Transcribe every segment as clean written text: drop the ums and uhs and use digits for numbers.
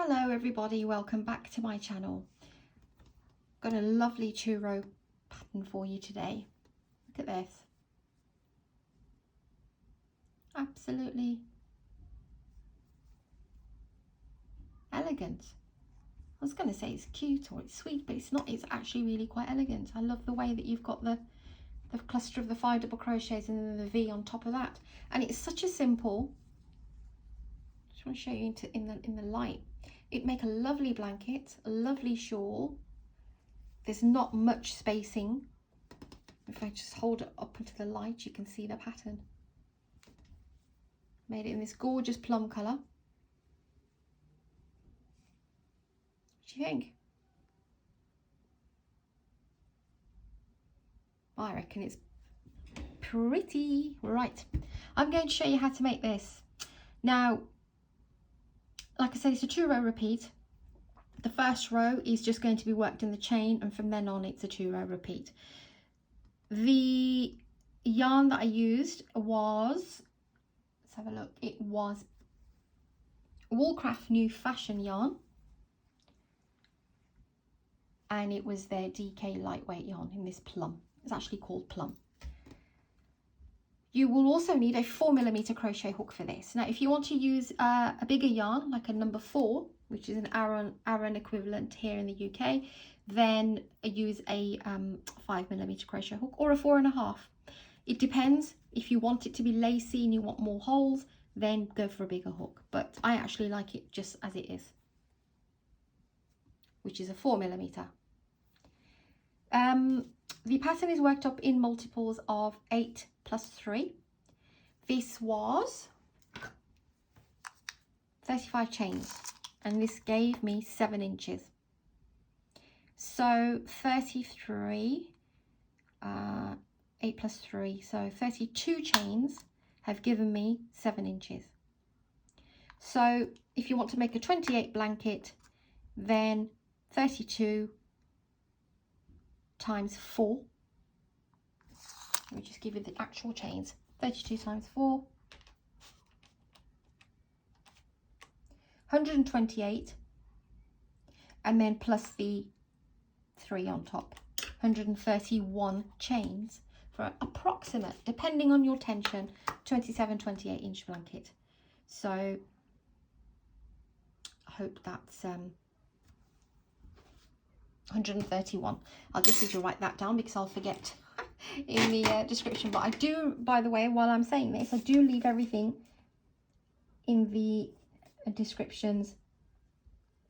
Hello everybody, welcome back to my channel. Got a lovely 2-row pattern for you today. Look at this. Absolutely elegant. I was going to say it's cute or it's sweet, but it's not. It's actually really quite elegant. I love the way that you've got the cluster of the 5 double crochets and then the V on top of that. And it's such a simple, I just want to show you in the light. It'd make a lovely blanket, a lovely shawl. There's not much spacing. If I just hold it up into the light, you can see the pattern. Made it in this gorgeous plum colour. What do you think? I reckon it's pretty. Right, I'm going to show you how to make this. Now, like I said, it's a 2-row repeat. The first row is just going to be worked in the chain, and from then on it's a 2-row repeat. The yarn that I used was, let's have a look, it was Woolcraft New Fashion yarn, and it was their DK lightweight yarn in this plum. It's actually called plum. You will also need a 4mm crochet hook for this. Now, if you want to use a bigger yarn, like a number 4, which is an Aran equivalent here in the UK, then use a 5mm crochet hook or a 4.5. It depends. If you want it to be lacy and you want more holes, then go for a bigger hook. But I actually like it just as it is, which is a 4mm. The pattern is worked up in multiples of 8 plus 3. This was 35 chains, and this gave me 7 inches. So 33, 8 plus 3, so 32 chains have given me 7 inches. So if you want to make a 28 blanket, then 32 times 4. Let me just give you the actual chains. 32 times 4. 128. And then plus the 3 on top. 131 chains for an approximate, depending on your tension, 27, 28 inch blanket. So I hope that's 131. I'll just need to write that down because I'll forget in the description. But I do, by the way, while I'm saying this, I do leave everything in the descriptions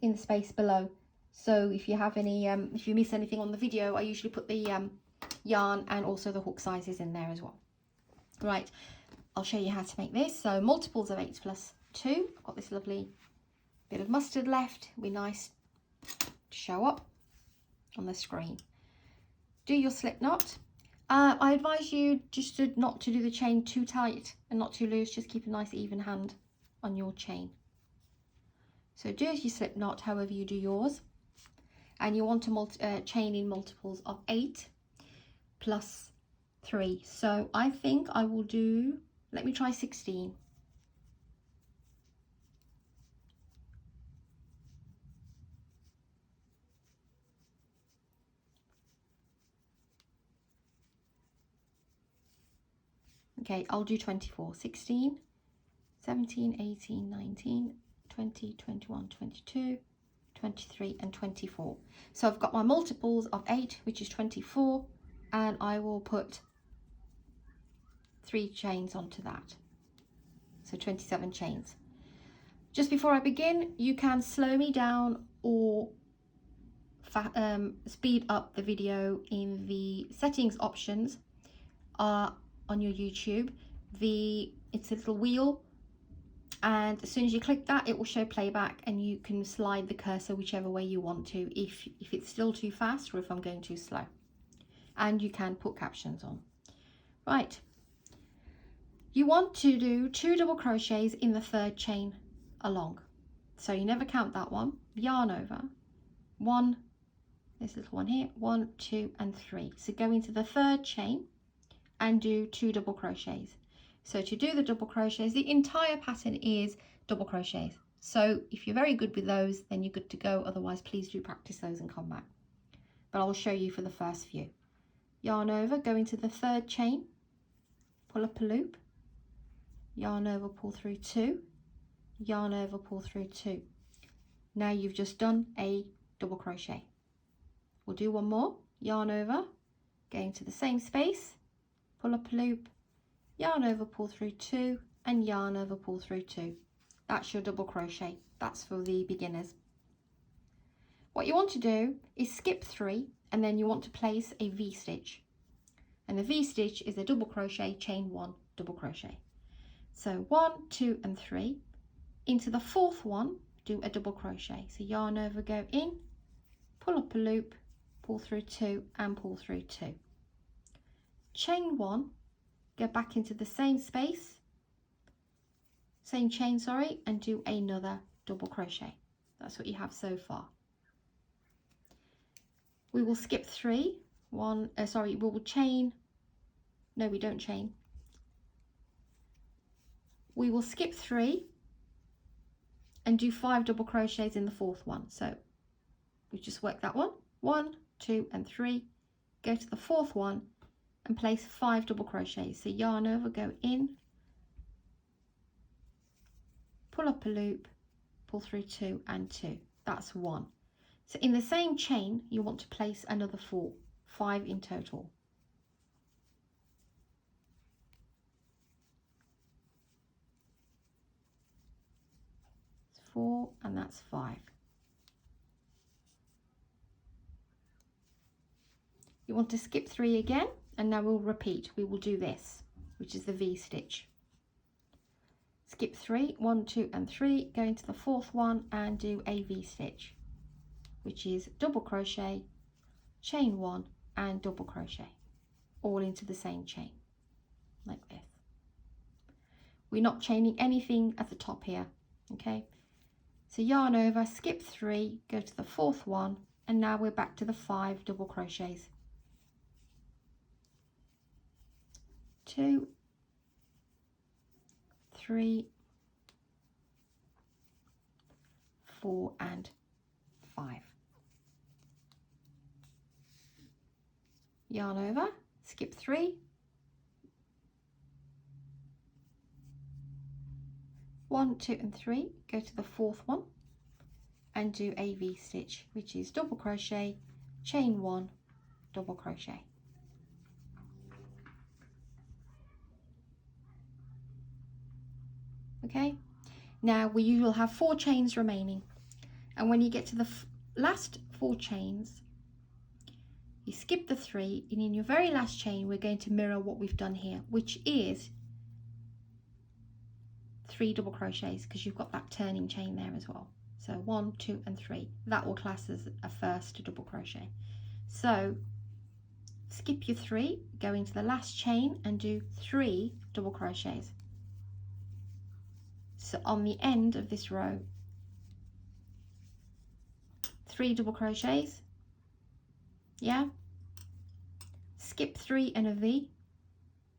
in the space below. So if you have any, if you miss anything on the video, I usually put the yarn and also the hook sizes in there as well. Right, I'll show you how to make this. So multiples of 8 plus 2. I've got this lovely bit of mustard left. It'll be nice to show up on the screen. Do your slip knot. I advise you just not to do the chain too tight and not too loose. Just keep a nice even hand on your chain. So do your slip knot however you do yours, and you want to chain in multiples of 8 plus 3. So I think I will do, let me try 16. Okay, I'll do 24. 16, 17, 18, 19, 20, 21, 22, 23 and 24. So I've got my multiples of 8, which is 24, and I will put 3 chains onto that. So 27 chains. Just before I begin, you can slow me down or speed up the video in the settings options on your YouTube. It's a little wheel, and as soon as you click that, it will show playback, and you can slide the cursor whichever way you want to, if it's still too fast or if I'm going too slow. And you can put captions on. Right, you want to do 2 double crochets in the 3rd chain along, so you never count that one. Yarn over 1, this little one here, 1, 2 and 3. So go into the 3rd chain and do 2 double crochets. So to do the double crochets, the entire pattern is double crochets. So if you're very good with those, then you're good to go. Otherwise, please do practice those and come back. But I will show you for the first few. Yarn over, go into the third chain, pull up a loop, yarn over, pull through 2, yarn over, pull through 2. Now you've just done a double crochet. We'll do one more, yarn over, go into the same space, pull up a loop, yarn over, pull through 2, and yarn over, pull through 2. That's your double crochet. That's for the beginners. What you want to do is skip 3, and then you want to place a V-stitch. And the V-stitch is a double crochet, chain 1, double crochet. So 1, 2, and 3. Into the 4th one, do a double crochet. So yarn over, go in, pull up a loop, pull through 2, and pull through 2. Chain 1, go back into the same space, same chain, sorry, and do another double crochet. That's what you have so far. We will skip 3, we will chain, no, we don't chain. We will skip 3 and do 5 double crochets in the 4th one. So we just work that one, 1, 2, and 3, go to the 4th one and place 5 double crochets. So yarn over, go in, pull up a loop, pull through 2 and 2. That's 1. So in the same chain, you want to place another 4, 5 in total. It's 4 and that's 5. You want to skip 3 again, and now we'll repeat. We will do this, which is the V-stitch. Skip 3, 1, 2, and 3, go into the 4th one and do a V-stitch, which is double crochet, chain 1, and double crochet, all into the same chain, like this. We're not chaining anything at the top here, okay? So yarn over, skip 3, go to the 4th one, and now we're back to the 5 double crochets. 2, 3, 4, and 5. Yarn over, skip 3, 1, 2, and 3, go to the 4th one and do a V-stitch, which is double crochet, chain 1, double crochet. Okay, now you will have 4 chains remaining, and when you get to the last 4 chains, you skip the 3, and in your very last chain we're going to mirror what we've done here, which is 3 double crochets, because you've got that turning chain there as well. So 1, 2, and 3, that will class as a first double crochet. So skip your 3, go into the last chain and do 3 double crochets. So on the end of this row, 3 double crochets, yeah, skip 3 and a V,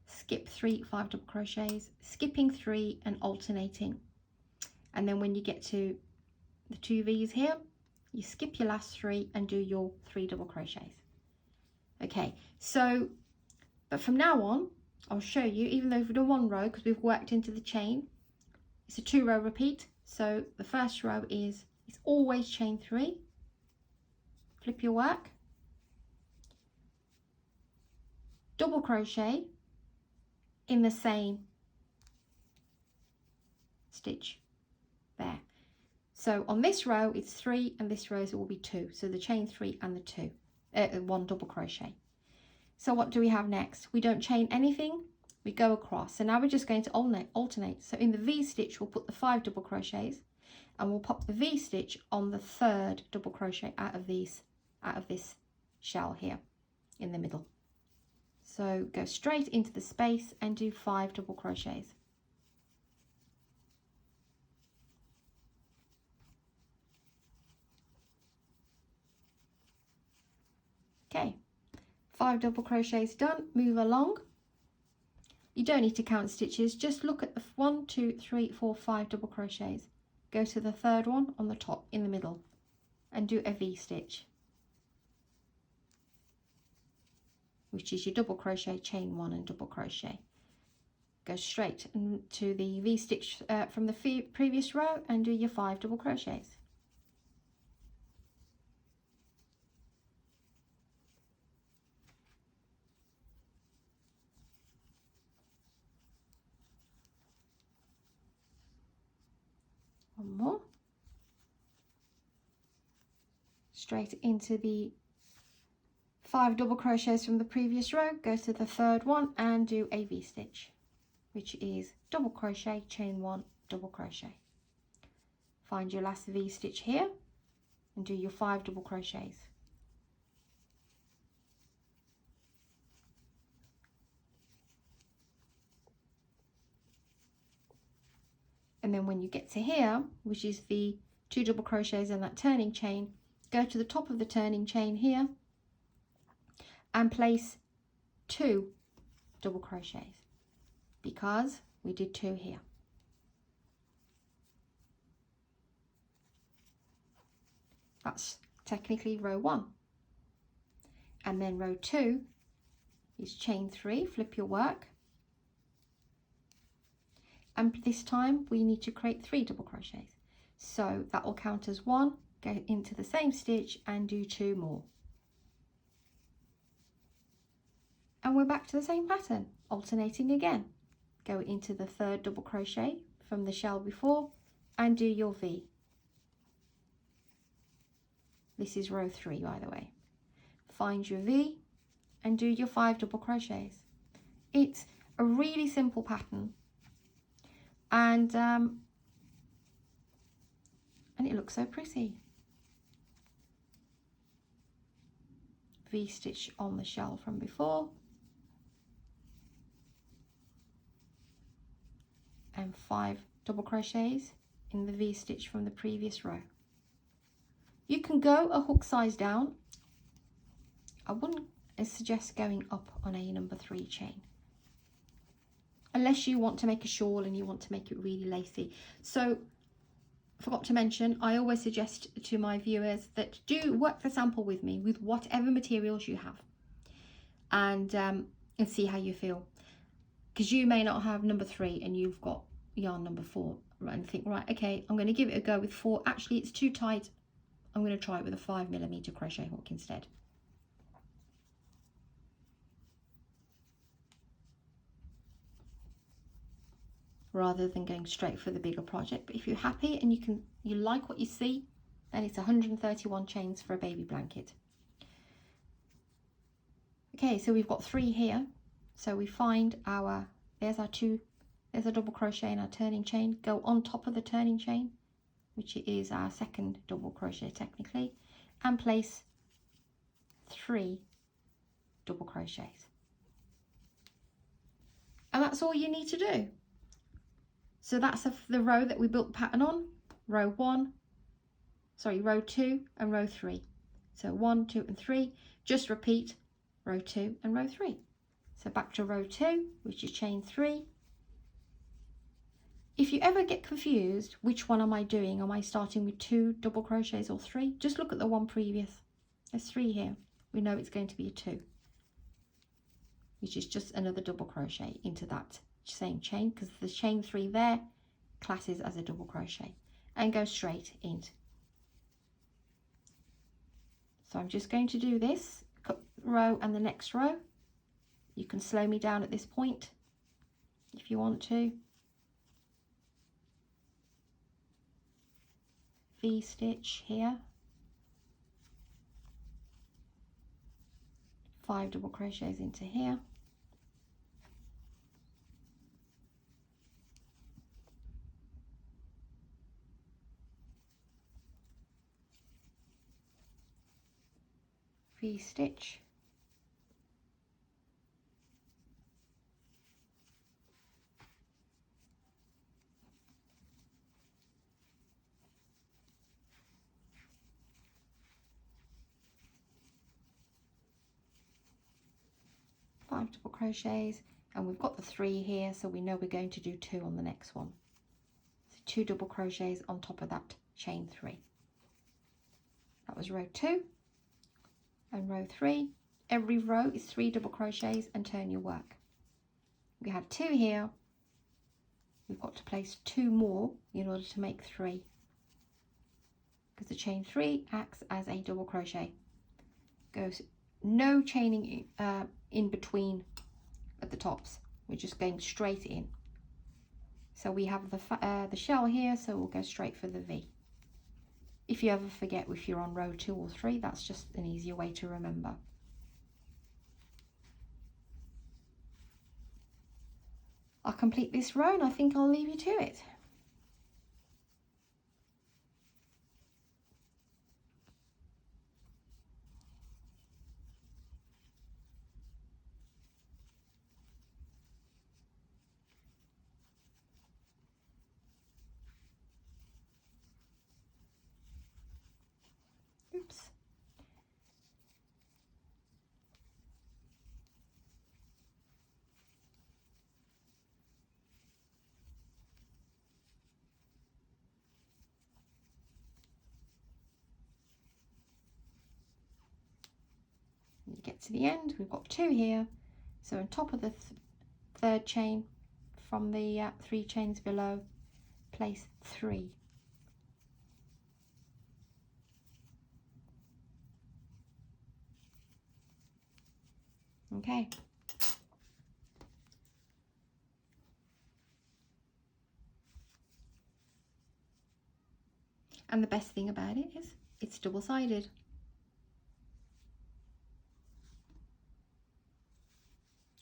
skip 3, 5 double crochets, skipping 3 and alternating. And then when you get to the 2 V's here, you skip your last 3 and do your 3 double crochets. Okay, so, but from now on, I'll show you, even though we've done 1 row, because we've worked into the chain, it's a 2 row repeat. So the first row is, it's always chain 3, flip your work, double crochet in the same stitch there. So on this row it's 3, and this row it will be 2. So the chain 3 and the 1 double crochet. So what do we have next? We don't chain anything. We go across. So now we're just going to alternate. So in the V-stitch, we'll put the 5 double crochets, and we'll pop the V-stitch on the 3rd double crochet out of this shell here in the middle. So go straight into the space and do 5 double crochets. Okay, 5 double crochets done. Move along. You don't need to count stitches, just look at the 1, 2, 3, 4, 5 double crochets go to the third one on the top in the middle and do a V-stitch, which is your double crochet, chain 1 and double crochet. Go straight to the V-stitch from the previous row and do your 5 double crochets. One more. Straight into the 5 double crochets from the previous row, go to the third one and do a V-stitch, which is double crochet, chain 1, double crochet. Find your last V-stitch here and do your 5 double crochets. And then when you get to here, which is the 2 double crochets and that turning chain, go to the top of the turning chain here and place 2 double crochets, because we did 2 here. That's technically row 1. And then row 2 is chain 3, flip your work, and this time we need to create 3 double crochets, so that will count as 1. Go into the same stitch and do 2 more, and we're back to the same pattern, alternating again. Go into the 3rd double crochet from the shell before and do your V. This is row 3, by the way. Find your V and do your 5 double crochets. It's a really simple pattern, and it looks so pretty. V-stitch on the shell from before, and 5 double crochets in the V-stitch from the previous row. You can go a hook size down. I wouldn't suggest going up on a number 3 chain, unless you want to make a shawl and you want to make it really lacy. So forgot to mention, I always suggest to my viewers that do work the sample with me with whatever materials you have, and see how you feel, because you may not have number 3 and you've got yarn number 4, right, and think, right, okay, I'm going to give it a go with 4. Actually, it's too tight. I'm going to try it with a 5mm crochet hook instead. Rather than going straight for the bigger project. But if you're happy and you like what you see, then it's 131 chains for a baby blanket. Okay, so we've got 3 here. So we find our, there's our double crochet in our turning chain. Go on top of the turning chain, which is our 2nd double crochet technically, and place 3 double crochets. And that's all you need to do. So that's the row that we built the pattern on, row 2 and row 3. So 1, 2 and 3, just repeat row 2 and row 3. So back to row 2, which is chain 3. If you ever get confused, which one am I doing? Am I starting with 2 double crochets or 3? Just look at the one previous. There's 3 here. We know it's going to be a 2, which is just another double crochet into that same chain, because the chain 3 there classes as a double crochet, and go straight in. So I'm just going to do this row and the next row. You can slow me down at this point if you want to. V-stitch here, 5 double crochets into here, V-stitch, double crochets, and we've got the 3 here, so we know we're going to do 2 on the next one. So 2 double crochets on top of that chain 3. That was row 2 and row 3. Every row is 3 double crochets and turn your work. We have 2 here. We've got to place 2 more in order to make 3, because the chain 3 acts as a double crochet. Goes no chaining in between at the tops. We're just going straight in. So we have the shell here, so we'll go straight for the V. If you ever forget if you're on row 2 or 3, that's just an easier way to remember. I'll complete this row and I think I'll leave you to it. Oops. You get to the end, we've got 2 here, so on top of the third chain from the 3 chains below, place 3. Okay. And the best thing about it is it's double-sided.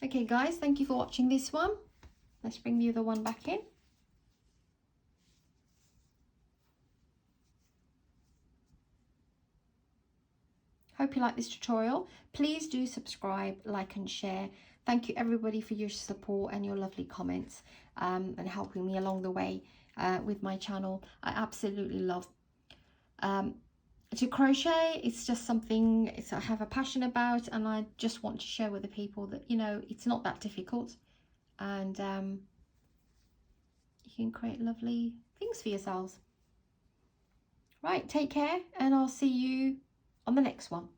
Okay guys, thank you for watching this one. Let's bring the other one back in. Hope you like this tutorial. Please do subscribe, like and share. Thank you everybody for your support and your lovely comments and helping me along the way with my channel. I absolutely love to crochet. It's just something I have a passion about, and I just want to share with the people that, you know, it's not that difficult, and you can create lovely things for yourselves. Right, take care, and I'll see you on the next one.